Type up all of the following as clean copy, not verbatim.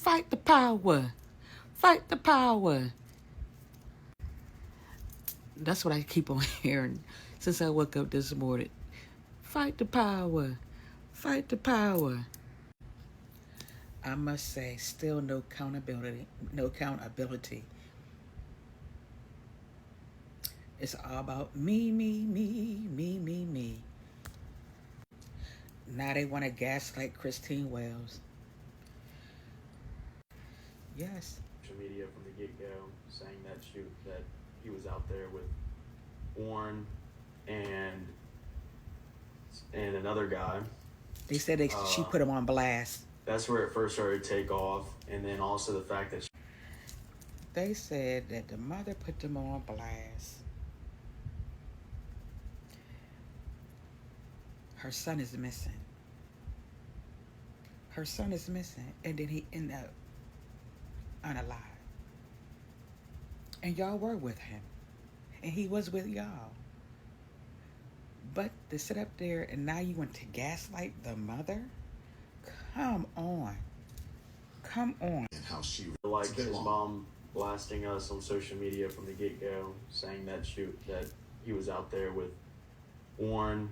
Fight the power. Fight the power. That's what I keep on hearing since I woke up this morning. Fight the power. Fight the power. I must say, still no accountability. No accountability. It's all about me. Now they want to gaslight Christine Wells. Yes. Social media from the get-go saying that he was out there with Warren and another guy. They said she put him on blast. That's where it first started to take off, and then also the fact that they said that the mother put them on blast. Her son is missing. Her son is missing, and then he ended up unalive. And y'all were with him, and he was with y'all. But to sit up there and now you want to gaslight the mother? Come on. And how she like his mom blasting us on social media from the get-go, saying that he was out there with Warren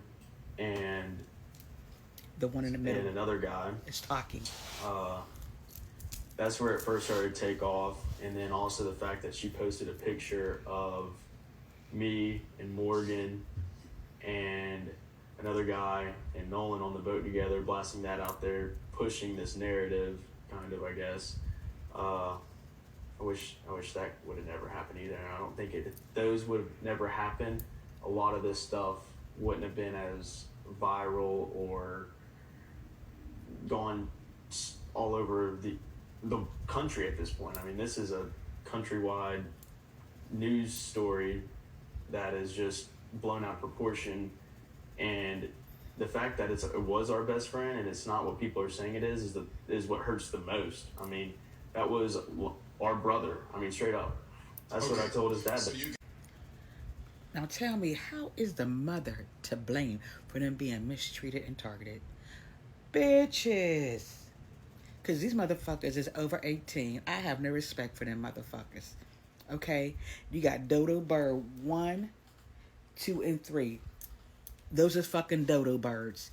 and the one in the middle and another guy is talking. That's where it first started to take off, and then also the fact that she posted a picture of me and Morgan and another guy and Nolan on the boat together, blasting that out there, pushing this narrative, kind of, I guess. I wish that would have never happened either. I don't think those would have never happened. A lot of this stuff wouldn't have been as viral or gone all over the country at this point. I mean, this is a countrywide news story that is just blown out of proportion, and the fact that it was our best friend and it's not what people are saying it is what hurts the most. I mean, that was our brother. I mean, straight up. That's okay. What I told his dad. Now tell me, how is the mother to blame for them being mistreated and targeted? Bitches. Because these motherfuckers is over 18. I have no respect for them motherfuckers. Okay? You got Dodo Bird 1, 2, and 3. Those are fucking dodo birds.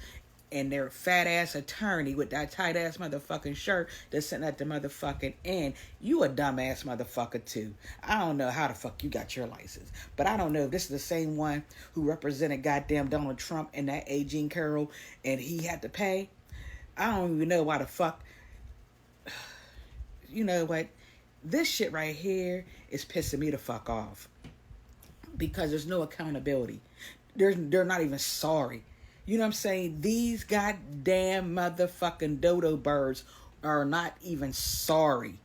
And their fat ass attorney with that tight ass motherfucking shirt that's sitting at the motherfucking end. You a dumbass motherfucker too. I don't know how the fuck you got your license. But I don't know if this is the same one who represented goddamn Donald Trump and that A. Jean Carroll and he had to pay. I don't even know why the fuck. You know what? This shit right here is pissing me the fuck off. Because there's no accountability. They're not even sorry. You know what I'm saying? These goddamn motherfucking dodo birds are not even sorry.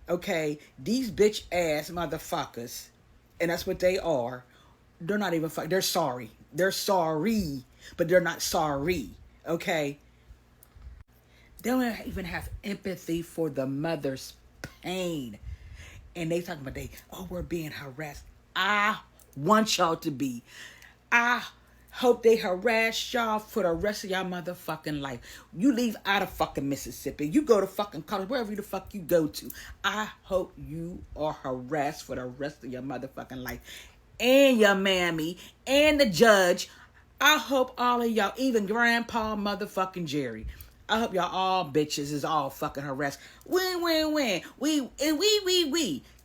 Okay? These bitch ass motherfuckers, and that's what they are, they're not even they're sorry. They're sorry, but they're not sorry. Okay? They don't even have empathy for the mother's pain. And they talking about we're being harassed. I want y'all to be. I hope they harass y'all for the rest of y'all motherfucking life. You leave out of fucking Mississippi. You go to fucking college, wherever the fuck you go to. I hope you are harassed for the rest of your motherfucking life. And your mammy, and the judge. I hope all of y'all, even Grandpa motherfucking Jerry. I hope y'all all bitches is all fucking harassed. Win. We.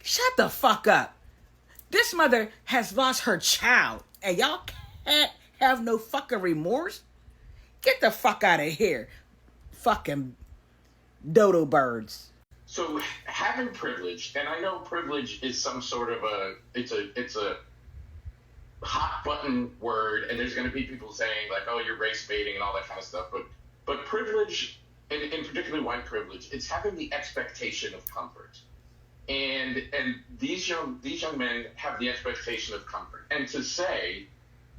Shut the fuck up. This mother has lost her child. And y'all can't have no fucking remorse? Get the fuck out of here. Fucking dodo birds. So having privilege, and I know privilege is some sort of it's a hot button word, and there's going to be people saying like, oh, you're race baiting and all that kind of stuff, but privilege, and particularly white privilege, it's having the expectation of comfort. And these young men have the expectation of comfort. And to say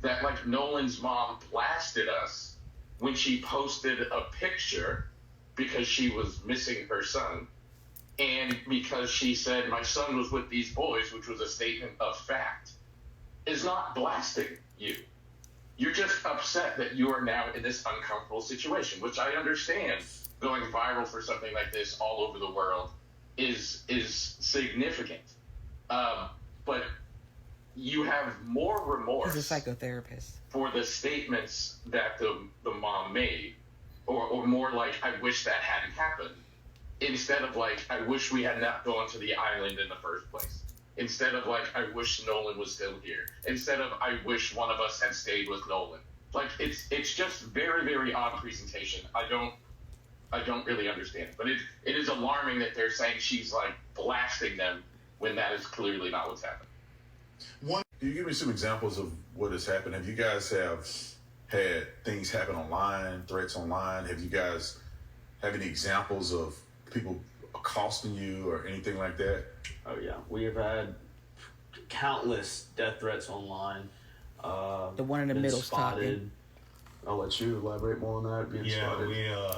that like Nolan's mom blasted us when she posted a picture because she was missing her son, and because she said my son was with these boys, which was a statement of fact, is not blasting you. You're just upset that you are now in this uncomfortable situation, which I understand going viral for something like this all over the world is significant. But you have more remorse. He's a psychotherapist. For the statements that the mom made, or more like, I wish that hadn't happened, instead of like, I wish we had not gone to the island in the first place. Instead of like, I wish Nolan was still here. Instead of, I wish one of us had stayed with Nolan. Like, it's just very, very odd presentation. I don't really understand it. But it is alarming that they're saying she's like blasting them when that is clearly not what's happening. Can you give me some examples of what has happened? Have you guys had things happen online, threats online? Have you guys have any examples of people accosting you or anything like that? Oh yeah, we have had countless death threats online. The one in the middle spotted. talking. I'll let you elaborate more on that. Being spotted.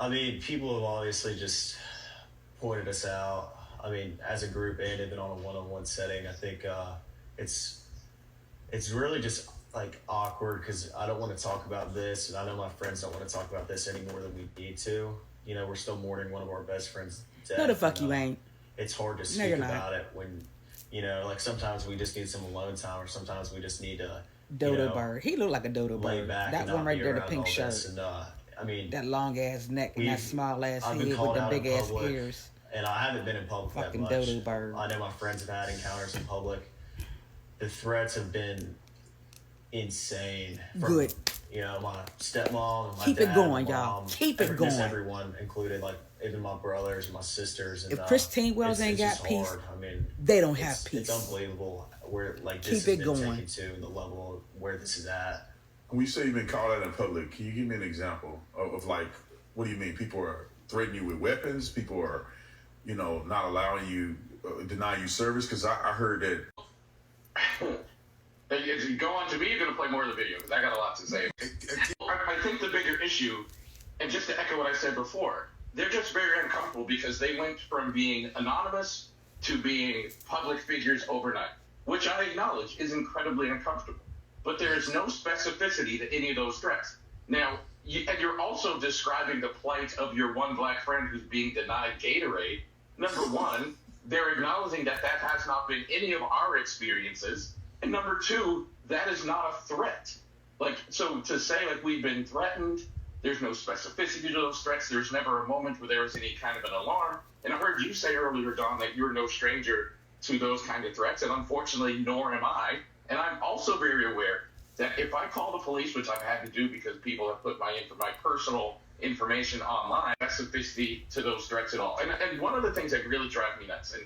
I mean, people have obviously just pointed us out. I mean, as a group and even on a one-on-one setting, I think it's really just like awkward because I don't want to talk about this, and I know my friends don't want to talk about this any more than we need to. You know, we're still mourning one of our best friends' death. No, the fuck you ain't. It's hard to speak about it when, you know, like sometimes we just need some alone time, or sometimes we just need to dodo bird. He looked like a dodo lay bird. back That and one not right be there, the around pink all shirt. this. And I mean, that long ass neck and that small ass I've head been with called the out big in ass public, ears. and I haven't been in public Fucking that much. dodo bird. I know my friends have had encounters in public. The threats have been insane. Good. You know, my stepmom, and my Keep dad, it going, my y'all. mom, Keep it going. Everyone included, like even my brothers and my sisters. And, If Christine Wells ain't got just peace, hard. I mean, they don't have peace. It's unbelievable where like Keep this it has been going. taken to, and the level of where this is at. When you say you've been called out in public, can you give me an example of like, what do you mean? People are threatening you with weapons? People are, you know, not allowing you, deny you service? Because I heard that. As you go on to me, you're going to play more of the video because I got a lot to say. I think the bigger issue, and just to echo what I said before, they're just very uncomfortable because they went from being anonymous to being public figures overnight, which I acknowledge is incredibly uncomfortable. But there is no specificity to any of those threats. Now, and you're also describing the plight of your one black friend who's being denied Gatorade. Number one, they're acknowledging that that has not been any of our experiences. And number two, that is not a threat. Like, so to say, like, we've been threatened, there's no specificity to those threats. There's never a moment where there was any kind of an alarm. And I heard you say earlier, Don, that you're no stranger to those kind of threats. And unfortunately, nor am I. And I'm also very aware that if I call the police, which I've had to do because people have put my personal information online, specificity to those threats at all. And one of the things that really drive me nuts, and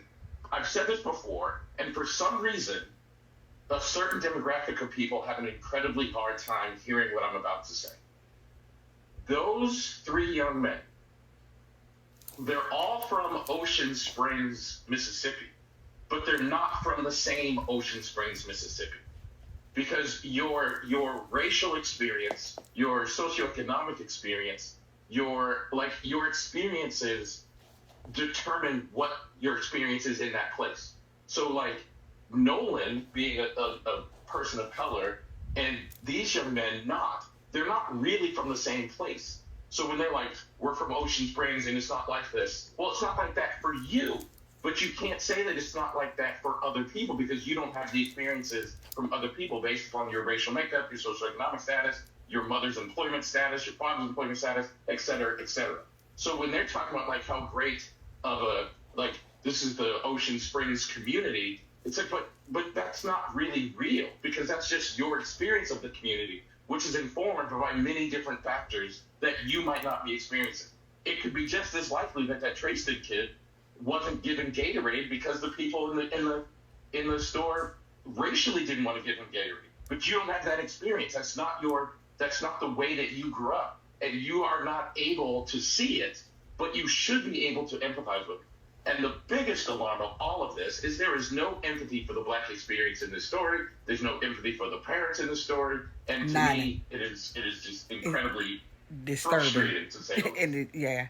I've said this before, and for some reason, a certain demographic of people have an incredibly hard time hearing what I'm about to say. Those three young men, they're all from Ocean Springs, Mississippi, but they're not from the same Ocean Springs, Mississippi. Because your racial experience, your socioeconomic experience, your experiences determine what your experience is in that place. So like Nolan being a person of color and these young men they're not really from the same place. So when they're like, we're from Ocean Springs and it's not like this, well, it's not like that for you. But you can't say that it's not like that for other people because you don't have the experiences from other people based upon your racial makeup, your socioeconomic status, your mother's employment status, your father's employment status, et cetera, et cetera. So when they're talking about like how great of this is the Ocean Springs community, it's like, but that's not really real because that's just your experience of the community, which is informed by many different factors that you might not be experiencing. It could be just as likely that Trayston kid wasn't given Gatorade because the people in the store racially didn't want to give him Gatorade. But you don't have that experience. That's not the way that you grew up. And you are not able to see it, but you should be able to empathize with it. And the biggest alarm of all of this is there is no empathy for the black experience in this story. There's no empathy for the parents in the story. And to me, it is just incredibly disturbing. Frustrating to say. And yeah.